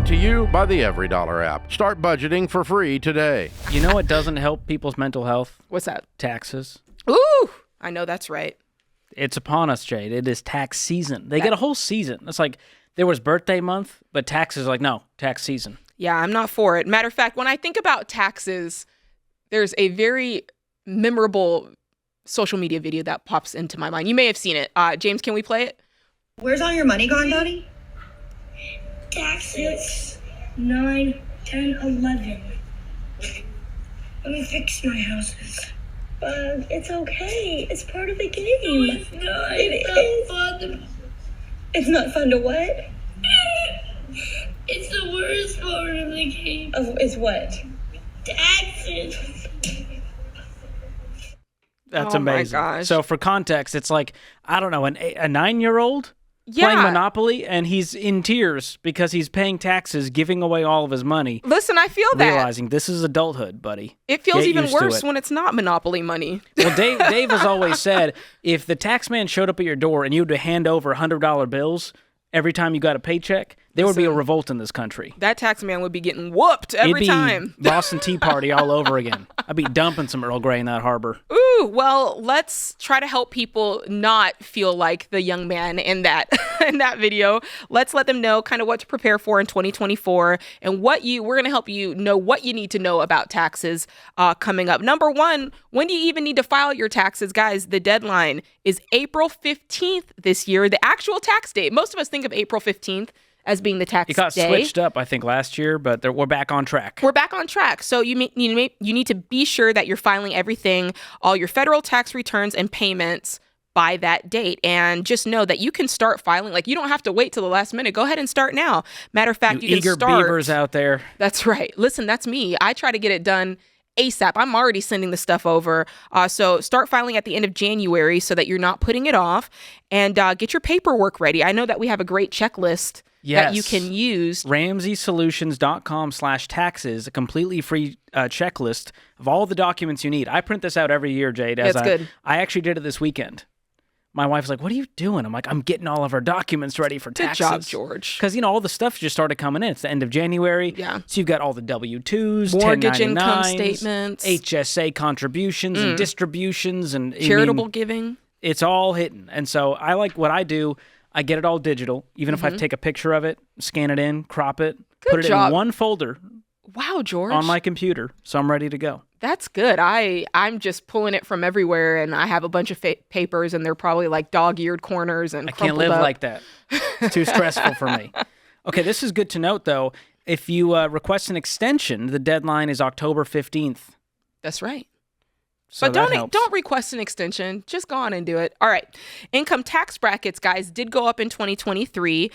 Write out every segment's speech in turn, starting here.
Brought to you by the Every Dollar app. Start budgeting for free today. You know what doesn't help people's mental health? What's that? Taxes. Ooh, I know that's right. It's upon us, Jade. It is tax season. They get a whole season. It's like there was birthday month, but taxes are like, no, tax season. Yeah, I'm not for it. Matter of fact, when I think about taxes, there's a very memorable social media video that pops into my mind. You may have seen it. James, can we play it? Where's all your money gone, Daddy? Taxes. 9, 10, 11. Let me fix my houses. It's okay. It's part of the game. No, it's not. It's not fun. It's not fun to what? It's the worst part of the game. Is what? Taxes. That's Oh amazing. my gosh. So for context, it's like, I don't know, a 9-year-old playing Monopoly, and he's in tears because he's paying taxes, giving away all of his money. Listen, I feel that. Realizing this is adulthood, buddy. It feels Get even used to worse it. when it's not Monopoly money. Well, Dave has always said, if the tax man showed up at your door and you had to hand over $100 bills every time you got a paycheck, there would be a revolt in this country. That tax man would be getting whooped every time. It'd be Boston Tea Party all over again. I'd be dumping some Earl Grey in that harbor. Ooh, well, let's try to help people not feel like the young man in that in that video. Let's let them know kind of what to prepare for in 2024 and we're going to help you know what you need to know about taxes coming up. Number one, when do you even need to file your taxes? Guys, the deadline is April 15th this year, the actual tax date. Most of us think of April 15th as being the tax day. It got switched up, I think, last year, but we're back on track. We're back on track. So you need to be sure that you're filing everything, all your federal tax returns and payments by that date. And just know that you can start filing. Like, you don't have to wait till the last minute. Go ahead and start now. Matter of fact, you can eager start. beavers out there. That's right. Listen, that's me. I try to get it done ASAP. I'm already sending the stuff over. So start filing at the end of January so that you're not putting it off, and get your paperwork ready. I know that we have a great checklist that you can use. RamseySolutions.com/taxes, a completely free checklist of all the documents you need. I print this out every year, Jade. That's good. I actually did it this weekend. My wife's like, what are you doing? I'm like, I'm getting all of our documents ready for taxes. Good job, George. Because, all the stuff just started coming in. It's the end of January. Yeah. So you've got all the W-2s, mortgage 1099s, income statements, HSA contributions and distributions, and charitable giving. It's all hitting. And so I like what I do. I get it all digital, even if I take a picture of it, scan it in, crop it, put it in one folder. Wow, George. On my computer, so I'm ready to go. That's good. I'm just pulling it from everywhere, and I have a bunch of papers, and they're probably like dog-eared corners and I can't live like that. It's too stressful for me. Okay, this is good to note, though. If you request an extension, the deadline is October 15th. That's right. So but don't request an extension. Just go on and do it. All right. Income tax brackets, guys, did go up in 2023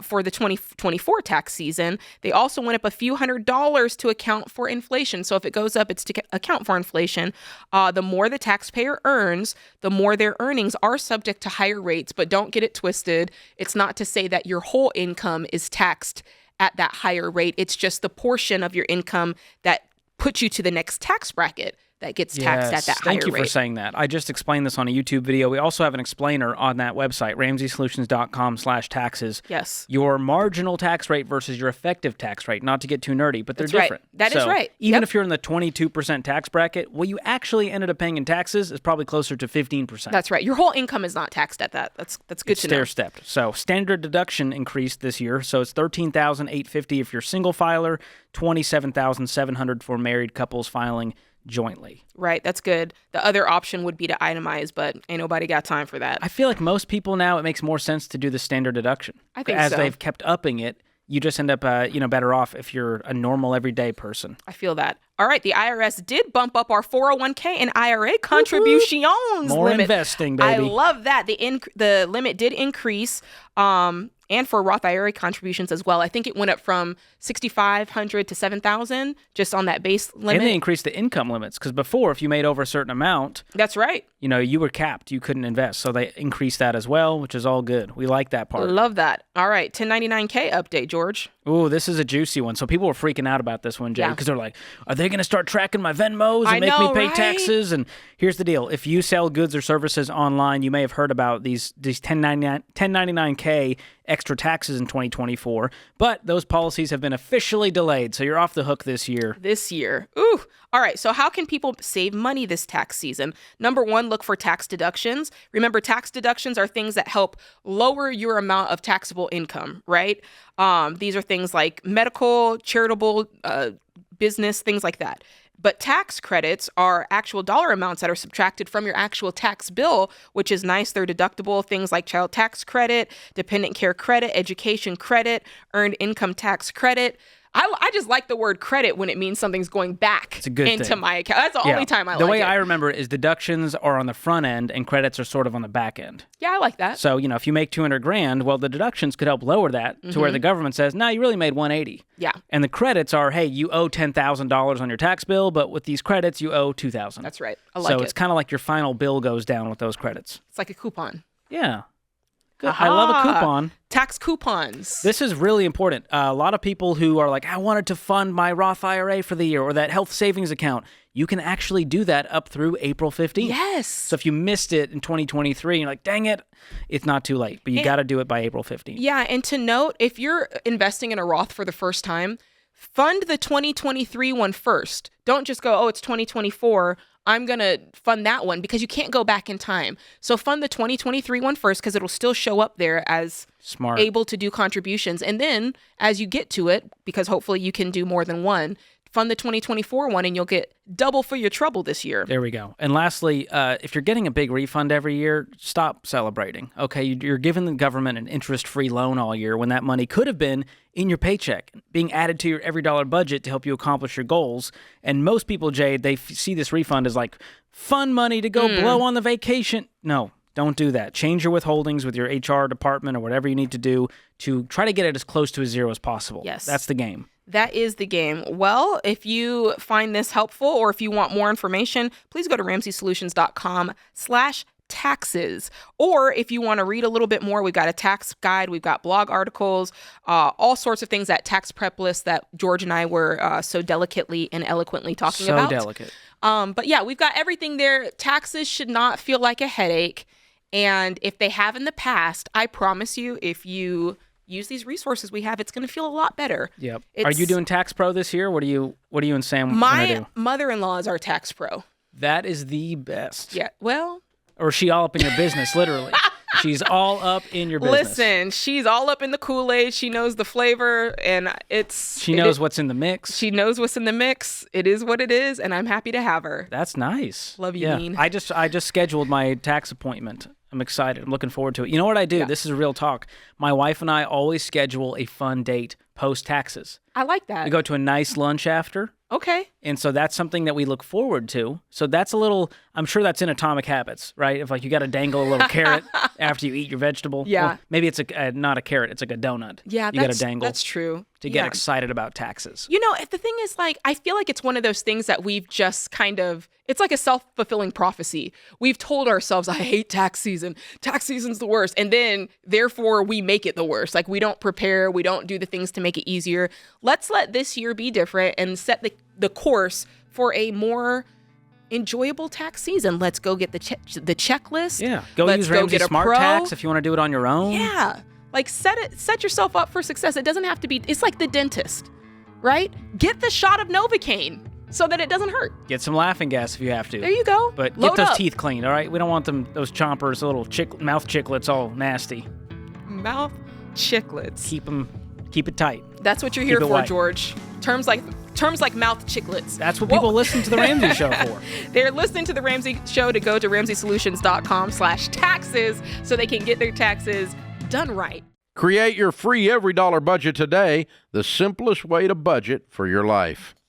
for the 2024 tax season. They also went up a few $100s to account for inflation. So if it goes up, it's to account for inflation. The more the taxpayer earns, the more their earnings are subject to higher rates. But don't get it twisted. It's not to say that your whole income is taxed at that higher rate. It's just the portion of your income that puts you to the next tax bracket that gets taxed at that higher rate. Thank you for saying that. I just explained this on a YouTube video. We also have an explainer on that website, RamseySolutions.com/taxes. Yes. Your marginal tax rate versus your effective tax rate. Not to get too nerdy, but they're different. That is right. Even if you're in the 22% tax bracket, what you actually ended up paying in taxes is probably closer to 15%. That's right. Your whole income is not taxed at that. That's good to know. It's stair-stepped. So standard deduction increased this year. So it's $13,850 if you're single filer, $27,700 for married couples filing jointly. Right, that's good. The other option would be to itemize, but ain't nobody got time for that. I feel like most people now, it makes more sense to do the standard deduction. I think As so. they've kept upping it, you just end up, better off if you're a normal everyday person. I feel that. All right, the IRS did bump up our 401k and IRA contributions More limit. investing, baby. I love that. The limit did increase, and for Roth IRA contributions as well. I think it went up from $6,500 to $7,000 just on that base limit. And they increased the income limits because before, if you made over a certain amount, that's right. You were capped. You couldn't invest. So they increased that as well, which is all good. We like that part. Love that. All right, 1099K update, George. Ooh, this is a juicy one. So people were freaking out about this one, Jay, because they're like, are they going to start tracking my Venmos and make me pay taxes? And here's the deal. If you sell goods or services online, you may have heard about these 1099K extra taxes in 2024, but those policies have been officially delayed, so you're off the hook this year. Ooh. All right. So how can people save money this tax season? Number one, look for tax deductions. Remember, tax deductions are things that help lower your amount of taxable income, right? These are things like medical, charitable, business, things like that. But tax credits are actual dollar amounts that are subtracted from your actual tax bill, which is nice. They're deductible. Things like child tax credit, dependent care credit, education credit, earned income tax credit. I just like the word credit when it means something's going back It's a good into thing. my account. That's the only time I like it. The way I remember it is deductions are on the front end and credits are sort of on the back end. Yeah, I like that. So, if you make $200,000, well, the deductions could help lower that to where the government says, no, you really made $180,000. Yeah. And the credits are, hey, you owe $10,000 on your tax bill, but with these credits, you owe $2,000. That's right. I like So it. it's kind of like your final bill goes down with those credits. It's like a coupon. Yeah. Good. I love a coupon. Tax coupons. This is really important. A lot of people who are like, I wanted to fund my Roth IRA for the year or that health savings account. You can actually do that up through April 15th. Yes. So if you missed it in 2023, you're like, dang it, it's not too late. But you got to do it by April 15th. Yeah, and to note, if you're investing in a Roth for the first time, fund the 2023 one first. Don't just go, oh, it's 2024. I'm going to fund that one, because you can't go back in time. So fund the 2023 one first, because it'll still show up there as Smart. able to do contributions. And then as you get to it, because hopefully you can do more than one, fund the 2024 one and you'll get double for your trouble this year. There we go. And lastly, if you're getting a big refund every year, stop celebrating. Okay, you're giving the government an interest-free loan all year when that money could have been in your paycheck, being added to your every dollar budget to help you accomplish your goals. And most people, Jade, they see this refund as like fun money to go blow on the vacation. No, don't do that. Change your withholdings with your HR department or whatever you need to do to try to get it as close to a zero as possible. Yes. That's the game. That is the game. Well, if you find this helpful or if you want more information, please go to RamseySolutions.com/taxes. Or if you want to read a little bit more, we've got a tax guide, we've got blog articles, all sorts of things, that tax prep list that George and I were so delicately and eloquently talking about. So delicate. But yeah, we've got everything there. Taxes should not feel like a headache. And if they have in the past, I promise you, if you use these resources we have, it's going to feel a lot better. Yep. Are you doing Tax Pro this year? What are you and Sam gonna My do? mother-in-law is our tax pro. That is the best. Yeah. Well, Or is she all up in your business, literally? She's all up in your business. listen, she's all up in the Kool-Aid. She knows the flavor, and She knows what's in the mix. She knows what's in the mix. It is what it is, and I'm happy to have her. That's nice. Love you, yeah. Dean. I just scheduled my tax appointment. I'm excited. I'm looking forward to it. You know what I do? Yeah. This is real talk. My wife and I always schedule a fun date post-taxes. I like that. We go to a nice lunch after. Okay. And so that's something that we look forward to. So that's a little, I'm sure that's in Atomic Habits, right? If like you got to dangle a little carrot after you eat your vegetable. Yeah. Well, maybe it's not a carrot, it's like a donut. Yeah, you got to dangle that's true. to get Yeah. excited about taxes. You know, the thing is, like, I feel like it's one of those things that we've just kind of, it's like a self-fulfilling prophecy. We've told ourselves, I hate tax season. Tax season's the worst. And then, therefore, we make it the worst. Like, we don't prepare. We don't do the things to make it easier. Let's let this year be different and set the course for a more enjoyable tax season. Let's go get the checklist. Yeah. Go Let's use go Ramsey get a Smart pro. Tax if you want to do it on your own. Yeah. Like set yourself up for success. It doesn't have to be, it's like the dentist, right? Get the shot of Novocaine so that it doesn't hurt. Get some laughing gas if you have to. There you go. But Load get those up. teeth cleaned, all right? We don't want those chompers, the little mouth chiclets all nasty. Mouth chiclets. Keep it tight. That's what you're Keep here it for, white. George. Terms like mouth chiclets. That's what people listen to the Ramsey Show for. They're listening to the Ramsey Show to go to RamseySolutions.com/taxes so they can get their taxes done right. Create your free every dollar budget today, the simplest way to budget for your life.